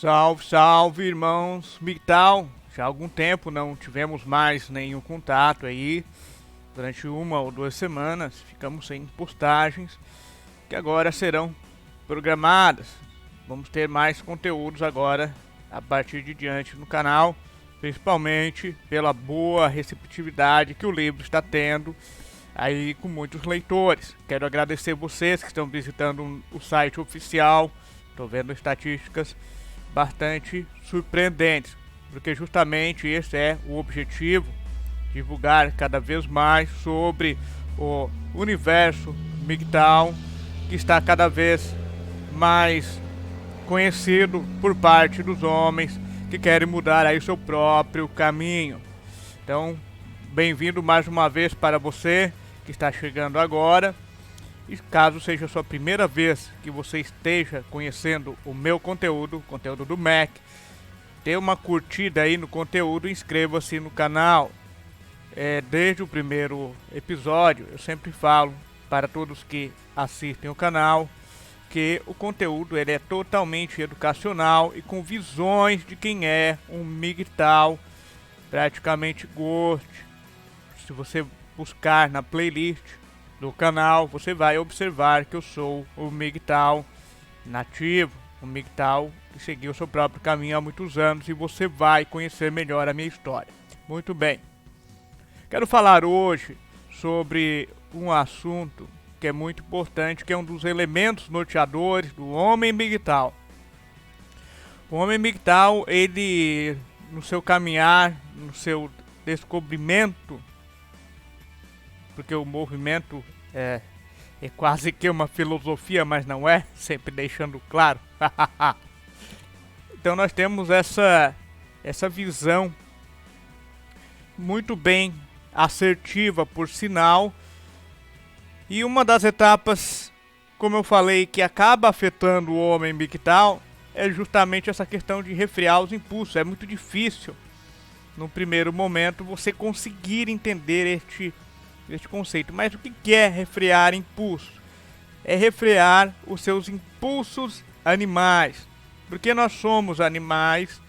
Salve, salve, irmãos MGTOW. Já há algum tempo não tivemos mais nenhum contato aí. Durante 1 ou 2 semanas ficamos sem postagens, que agora serão programadas. Vamos ter mais conteúdos agora a partir de diante no canal, principalmente pela boa receptividade que o livro está tendo aí com muitos leitores. Quero agradecer vocês que estão visitando o site oficial. Estou vendo estatísticas bastante surpreendentes, porque justamente esse é o objetivo: divulgar cada vez mais sobre o universo MGTOW, que está cada vez mais conhecido por parte dos homens que querem mudar aí seu próprio caminho. Então, bem-vindo mais uma vez para você que está chegando agora. E caso seja a sua primeira vez que você esteja conhecendo o meu conteúdo, o conteúdo do Mac, dê uma curtida aí no conteúdo e inscreva-se no canal. Desde o primeiro episódio eu sempre falo para todos que assistem o canal que o conteúdo ele é totalmente educacional e com visões de quem é um MGTOW praticamente Ghost. Se você buscar na playlist do canal, você vai observar que eu sou o MGTOW nativo, o MGTOW que seguiu o seu próprio caminho há muitos anos, e você vai conhecer melhor a minha história. Muito bem, quero falar hoje sobre um assunto que é muito importante, que é um dos elementos norteadores do homem MGTOW. O homem MGTOW, ele, no seu caminhar, no seu descobrimento, porque o movimento é quase que uma filosofia, mas não é, sempre deixando claro. Então nós temos essa visão muito bem assertiva, por sinal. E uma das etapas, como eu falei, que acaba afetando o homem MGTOW é justamente essa questão de refrear os impulsos. É muito difícil, no primeiro momento, você conseguir entender este conceito. Mas o que é refrear impulso? É refrear os seus impulsos animais, porque nós somos animais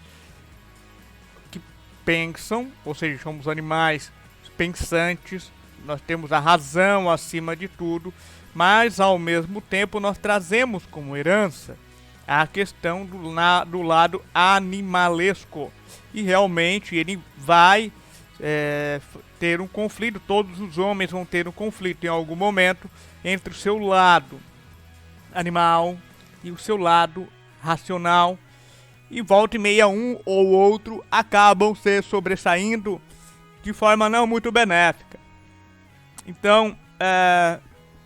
que pensam, ou seja, somos animais pensantes, nós temos a razão acima de tudo, mas ao mesmo tempo nós trazemos como herança a questão do lado animalesco, e realmente ele vai ter um conflito. Todos os homens vão ter um conflito em algum momento entre o seu lado animal e o seu lado racional, e volta e meia um ou outro acabam se sobressaindo de forma não muito benéfica. Então,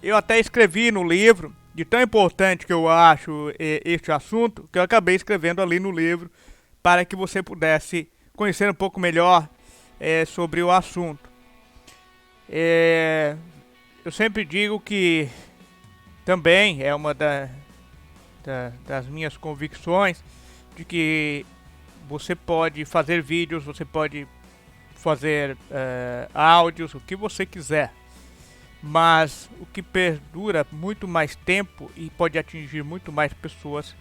eu até escrevi no livro, de tão importante que eu acho este assunto, que eu acabei escrevendo ali no livro para que você pudesse conhecer um pouco melhor sobre o assunto. Eu sempre digo que também é uma das minhas convicções, de que você pode fazer vídeos, você pode fazer áudios, o que você quiser, mas o que perdura muito mais tempo e pode atingir muito mais pessoas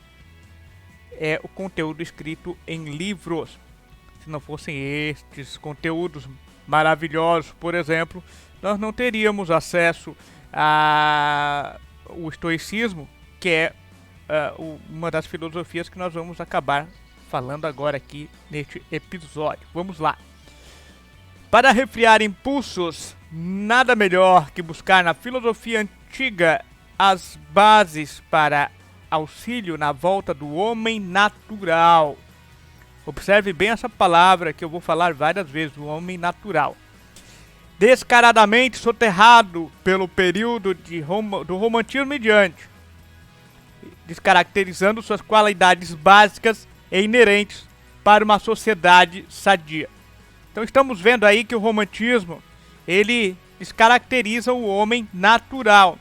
é o conteúdo escrito em livros. Se não fossem estes conteúdos maravilhosos, por exemplo, nós não teríamos acesso ao estoicismo, que é uma das filosofias que nós vamos acabar falando agora aqui neste episódio. Vamos lá. Para refrear impulsos, nada melhor que buscar na filosofia antiga as bases para auxílio na volta do homem natural. Observe bem essa palavra que eu vou falar várias vezes: o homem natural. Descaradamente soterrado pelo período do romantismo em diante, descaracterizando suas qualidades básicas e inerentes para uma sociedade sadia. Então estamos vendo aí que o romantismo, ele descaracteriza o homem natural.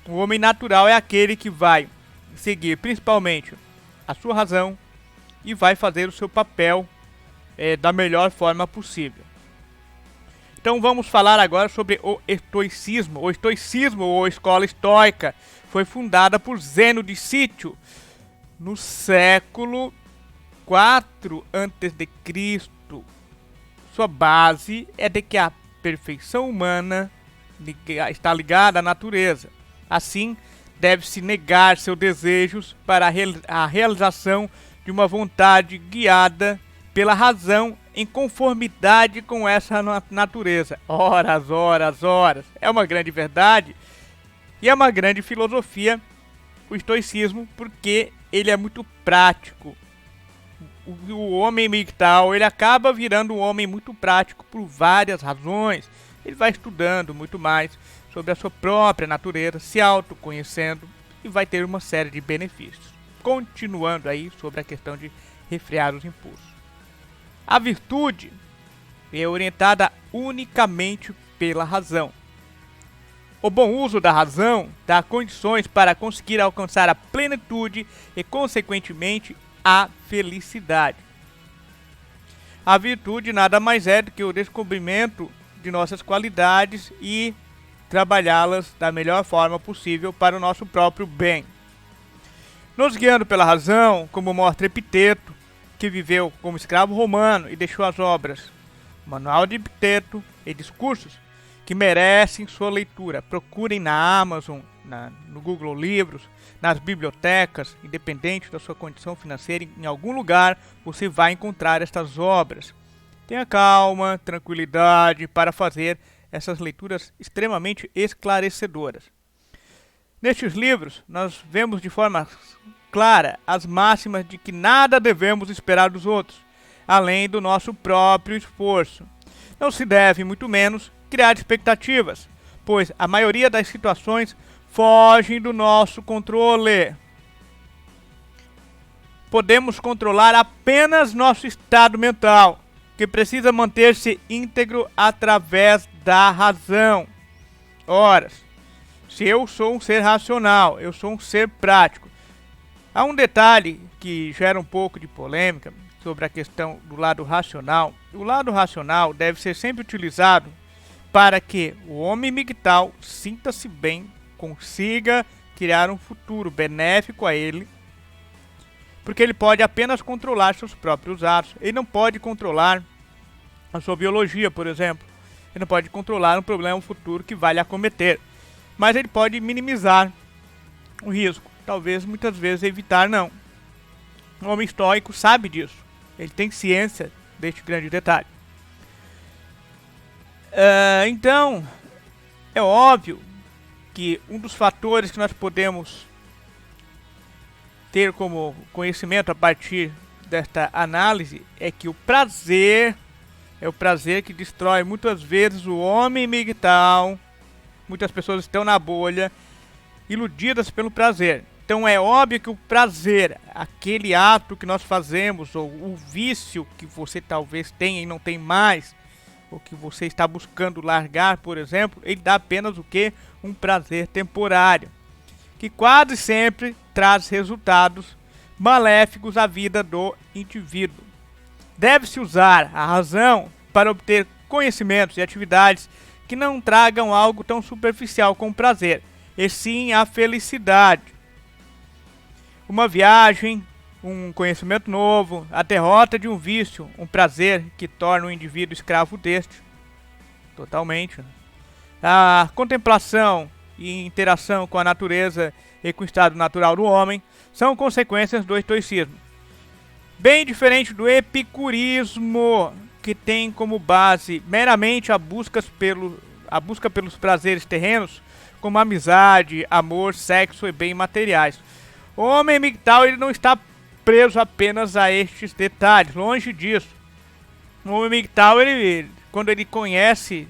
O homem natural é aquele que vai seguir principalmente a sua razão e vai fazer o seu papel da melhor forma possível. Então vamos falar agora sobre o estoicismo. O estoicismo, ou escola estoica, foi fundada por Zeno de Cítio no século 4 a.C., sua base é de que a perfeição humana está ligada à natureza. Assim, deve-se negar seus desejos para a realização de uma vontade guiada pela razão em conformidade com essa natureza. Horas, horas, horas. É uma grande verdade e é uma grande filosofia o estoicismo, porque ele é muito prático. O homem MGTOW, ele acaba virando um homem muito prático por várias razões. Ele vai estudando muito mais sobre a sua própria natureza, se autoconhecendo e vai ter uma série de benefícios. Continuando aí sobre a questão de refrear os impulsos. A virtude é orientada unicamente pela razão. O bom uso da razão dá condições para conseguir alcançar a plenitude e, consequentemente, a felicidade. A virtude nada mais é do que o descobrimento de nossas qualidades e trabalhá-las da melhor forma possível para o nosso próprio bem. Nos guiando pela razão, como mostra Epiteto, que viveu como escravo romano e deixou as obras Manual de Epiteto e Discursos, que merecem sua leitura. Procurem na Amazon, no Google Livros, nas bibliotecas, independente da sua condição financeira, em algum lugar você vai encontrar estas obras. Tenha calma, tranquilidade para fazer essas leituras extremamente esclarecedoras. Nestes livros, nós vemos de forma clara as máximas de que nada devemos esperar dos outros, além do nosso próprio esforço. Não se deve, muito menos, criar expectativas, pois a maioria das situações fogem do nosso controle. Podemos controlar apenas nosso estado mental, que precisa manter-se íntegro através da razão. Ora, se eu sou um ser racional, eu sou um ser prático. Há um detalhe que gera um pouco de polêmica sobre a questão do lado racional. O lado racional deve ser sempre utilizado para que o homem MGTOW sinta-se bem, consiga criar um futuro benéfico a ele, porque ele pode apenas controlar seus próprios atos. Ele não pode controlar a sua biologia, por exemplo. Ele não pode controlar um problema futuro que vai lhe acometer, mas ele pode minimizar o risco, talvez muitas vezes evitar não. O homem estoico sabe disso, ele tem ciência deste grande detalhe. Então, é óbvio que um dos fatores que nós podemos ter como conhecimento a partir desta análise é que o prazer é o prazer que destrói muitas vezes o homem MGTOW. Muitas pessoas estão na bolha, iludidas pelo prazer. Então é óbvio que o prazer, aquele ato que nós fazemos, ou o vício que você talvez tenha e não tem mais, ou que você está buscando largar, por exemplo, ele dá apenas o que? Um prazer temporário, que quase sempre traz resultados maléficos à vida do indivíduo. Deve-se usar a razão para obter conhecimentos e atividades que não tragam algo tão superficial como prazer, e sim a felicidade. Uma viagem, um conhecimento novo, a derrota de um vício, um prazer que torna o indivíduo escravo deste, totalmente. A contemplação e interação com a natureza e com o estado natural do homem são consequências do estoicismo. Bem diferente do epicurismo, que tem como base meramente a busca pelos prazeres terrenos, como amizade, amor, sexo e bens materiais. O homem MGTOW, ele não está preso apenas a estes detalhes, longe disso. O homem MGTOW, quando ele conhece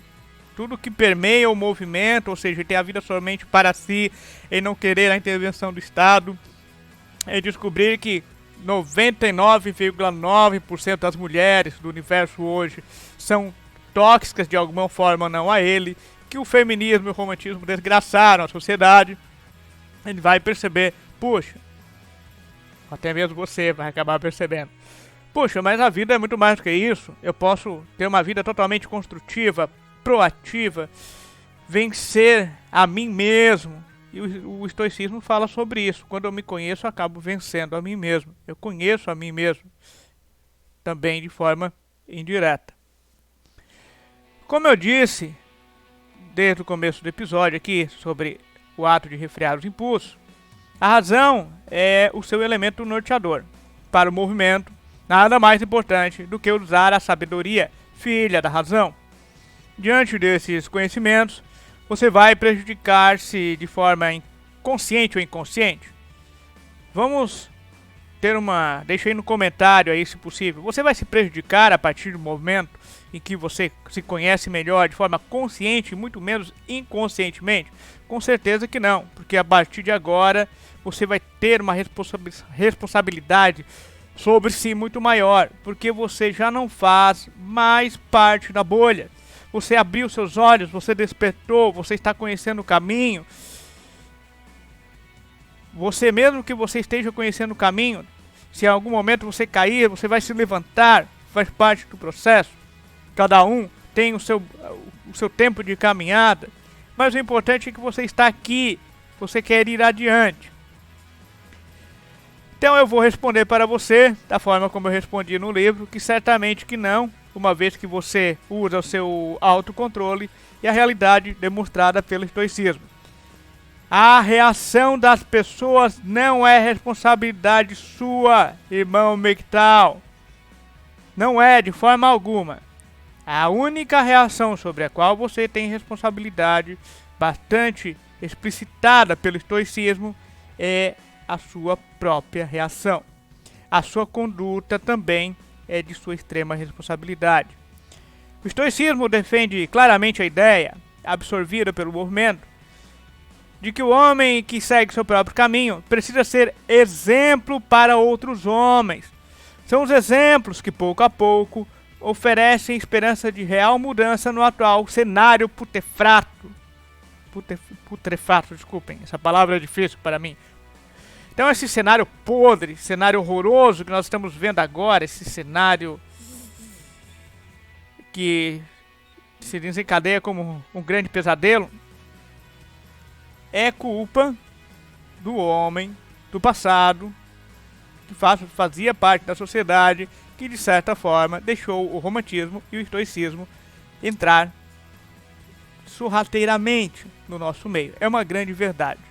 tudo que permeia o movimento, ou seja, ele tem a vida somente para si, e não querer a intervenção do Estado, e descobrir que 99,9% das mulheres do universo hoje são tóxicas de alguma forma, não a ele, que o feminismo e o romantismo desgraçaram a sociedade, ele vai perceber, puxa, até mesmo você vai acabar percebendo, puxa, mas a vida é muito mais do que isso. Eu posso ter uma vida totalmente construtiva, proativa, vencer a mim mesmo. E o estoicismo fala sobre isso. Quando eu me conheço, eu acabo vencendo a mim mesmo. Eu conheço a mim mesmo. também de forma indireta. Como eu disse desde o começo do episódio aqui sobre o ato de refrear os impulsos, a razão é o seu elemento norteador. Para o movimento, nada mais importante do que usar a sabedoria, filha da razão. Diante desses conhecimentos, você vai prejudicar-se de forma consciente ou inconsciente. Vamos ter deixa aí no comentário aí se possível. Você vai se prejudicar a partir do momento em que você se conhece melhor de forma consciente e muito menos inconscientemente? Com certeza que não, porque a partir de agora você vai ter uma responsabilidade sobre si muito maior, porque você já não faz mais parte da bolha. Você abriu seus olhos, você despertou, você está conhecendo o caminho. Você, mesmo que você esteja conhecendo o caminho, se em algum momento você cair, você vai se levantar, faz parte do processo. Cada um tem o seu tempo de caminhada, mas o importante é que você está aqui, você quer ir adiante. Então eu vou responder para você, da forma como eu respondi no livro, que certamente que não, uma vez que você usa o seu autocontrole e a realidade demonstrada pelo estoicismo. A reação das pessoas não é responsabilidade sua, irmão MGTOW. Não é, de forma alguma. A única reação sobre a qual você tem responsabilidade, bastante explicitada pelo estoicismo, é a sua própria reação. A sua conduta também é de sua extrema responsabilidade. O estoicismo defende claramente a ideia, absorvida pelo movimento, de que o homem que segue seu próprio caminho precisa ser exemplo para outros homens. São os exemplos que, pouco a pouco, oferecem esperança de real mudança no atual cenário putrefato, desculpem, essa palavra é difícil para mim. Então esse cenário podre, cenário horroroso que nós estamos vendo agora, esse cenário que se desencadeia como um grande pesadelo, é culpa do homem do passado, que fazia parte da sociedade, que de certa forma deixou o romantismo e o estoicismo entrar sorrateiramente no nosso meio. É uma grande verdade.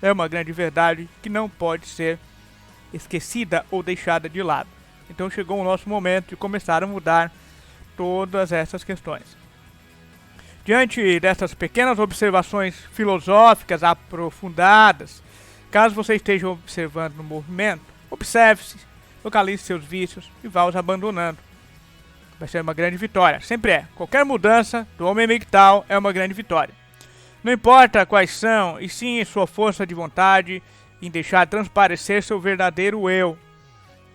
É uma grande verdade que não pode ser esquecida ou deixada de lado. Então chegou o nosso momento de começar a mudar todas essas questões. Diante dessas pequenas observações filosóficas aprofundadas, caso você esteja observando no movimento, observe-se, localize seus vícios e vá os abandonando. Vai ser uma grande vitória, sempre é. Qualquer mudança do homem MGTOW é uma grande vitória. Não importa quais são, e sim sua força de vontade em deixar transparecer seu verdadeiro eu.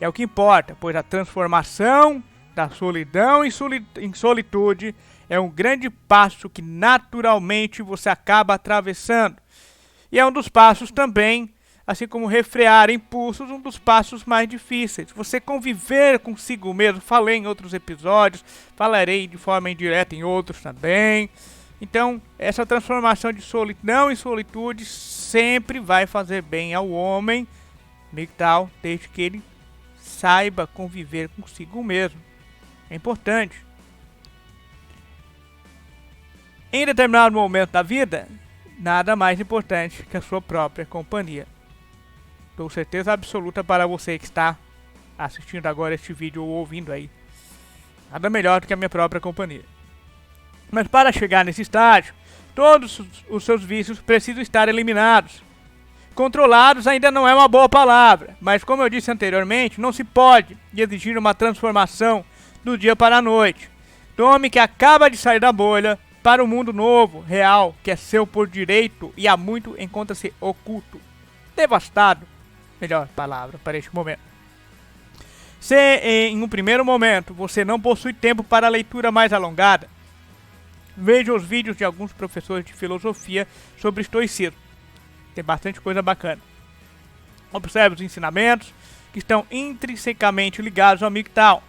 É o que importa, pois a transformação da solidão em solitude é um grande passo que naturalmente você acaba atravessando. E é um dos passos também, assim como refrear impulsos, um dos passos mais difíceis. Você conviver consigo mesmo, falei em outros episódios, falarei de forma indireta em outros também. Então, essa transformação de solidão em solitude sempre vai fazer bem ao homem MGTOW, desde que ele saiba conviver consigo mesmo. É importante. Em determinado momento da vida, nada mais importante que a sua própria companhia. Dou certeza absoluta para você que está assistindo agora este vídeo ou ouvindo aí. Nada melhor do que a minha própria companhia. Mas para chegar nesse estágio, todos os seus vícios precisam estar eliminados. Controlados ainda não é uma boa palavra, mas como eu disse anteriormente, não se pode exigir uma transformação do dia para a noite. Do homem que acaba de sair da bolha para o mundo novo, real, que é seu por direito e há muito encontra-se oculto. Devastado, melhor palavra para este momento. Se em um primeiro momento você não possui tempo para a leitura mais alongada, veja os vídeos de alguns professores de filosofia sobre estoicismo. Tem bastante coisa bacana. Observe os ensinamentos que estão intrinsecamente ligados ao MGTOW.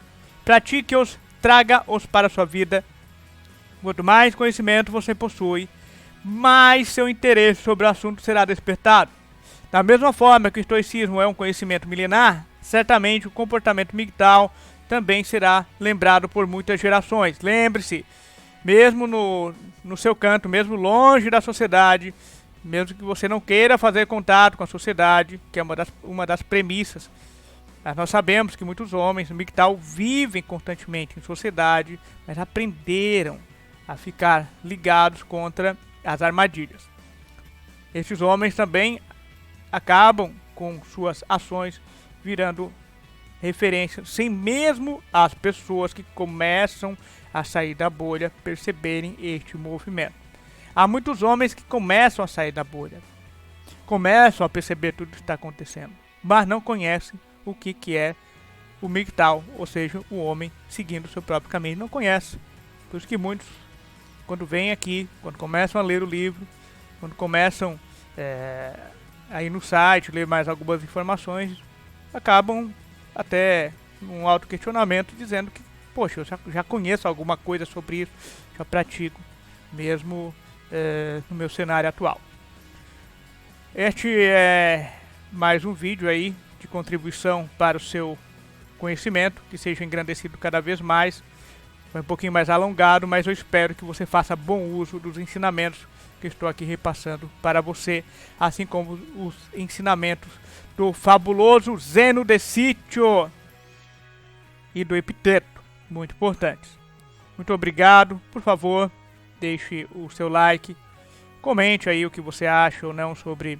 Pratique-os, traga-os para a sua vida. Quanto mais conhecimento você possui, mais seu interesse sobre o assunto será despertado. Da mesma forma que o estoicismo é um conhecimento milenar, certamente o comportamento MGTOW também será lembrado por muitas gerações. Lembre-se, mesmo no seu canto, mesmo longe da sociedade, mesmo que você não queira fazer contato com a sociedade, que é uma das premissas, mas nós sabemos que muitos homens no MGTOW vivem constantemente em sociedade, mas aprenderam a ficar ligados contra as armadilhas. Esses homens também acabam com suas ações virando referência, sem mesmo as pessoas que começam a sair da bolha perceberem este movimento. Há muitos homens que começam a sair da bolha, começam a perceber tudo que está acontecendo, mas não conhecem o que é o MGTOW, ou seja, o homem seguindo o seu próprio caminho. Não conhece. Por isso que muitos, quando vêm aqui, quando começam a ler o livro, quando começam a ir no site, ler mais algumas informações, acabam até num auto-questionamento dizendo que, poxa, eu já conheço alguma coisa sobre isso, já pratico, mesmo no meu cenário atual. Este é mais um vídeo aí de contribuição para o seu conhecimento, que seja engrandecido cada vez mais. Foi um pouquinho mais alongado, mas eu espero que você faça bom uso dos ensinamentos que estou aqui repassando para você, assim como os ensinamentos do fabuloso Zeno de Sítio e do Epiteto, muito importantes. Muito obrigado, por favor, deixe o seu like, comente aí o que você acha ou não sobre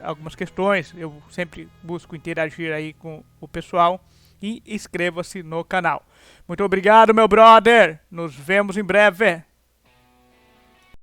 algumas questões, eu sempre busco interagir aí com o pessoal, e inscreva-se no canal. Muito obrigado, meu brother, nos vemos em breve.